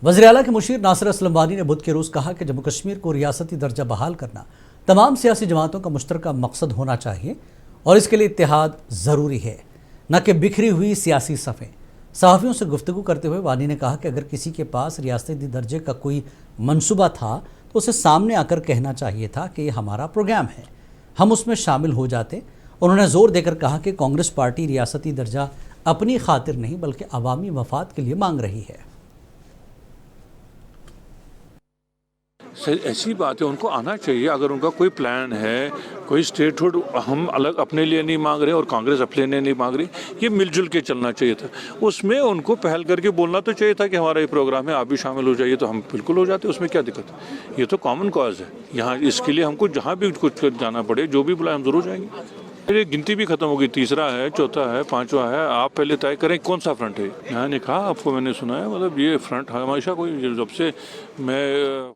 वज़ीर आला के मुशीर नासिर असलम वानी ने बुध के रोज़ कहा कि जम्मू कश्मीर को रियासती दर्जा बहाल करना तमाम सियासी जमातों का मुश्तरका मकसद होना चाहिए और इसके लिए इत्तेहाद ज़रूरी है, न कि बिखरी हुई सियासी सफ़ें। सहाफ़ियों से गुफ्तगू करते हुए वानी ने कहा कि अगर किसी के पास रियासती दर्जे का कोई मनसूबा था तो उसे सामने आकर कहना चाहिए था कि ये हमारा प्रोग्राम है, हम उसमें शामिल हो जाते। उन्होंने ज़ोर देकर कहा कि कांग्रेस पार्टी रियासती दर्जा अपनी खातिर नहीं बल्कि अवामी मफाद के लिए मांग रही है। ऐसी बात है, उनको आना चाहिए। अगर उनका कोई प्लान है, कोई स्टेटहुड हम अलग अपने लिए नहीं मांग रहे और कांग्रेस अपने लिए नहीं मांग रही, ये मिलजुल के चलना चाहिए था। उसमें उनको पहल करके बोलना तो चाहिए था कि हमारा ये प्रोग्राम है, आप भी शामिल हो जाइए, तो हम बिल्कुल हो जाते, उसमें क्या दिक्कत है। ये तो कॉमन कॉज है यहाँ, इसके लिए हमको जहाँ भी कुछ जाना पड़े, जो भी बुलाए हम जरूर जाएंगे। ये गिनती भी खत्म होगी, तीसरा है, चौथा है, पांचवा है, आप पहले तय करें कौन सा फ्रंट है। यहाँ ने कहा, आपको मैंने सुना है, मतलब ये फ्रंट हमेशा कोई, जब से मैं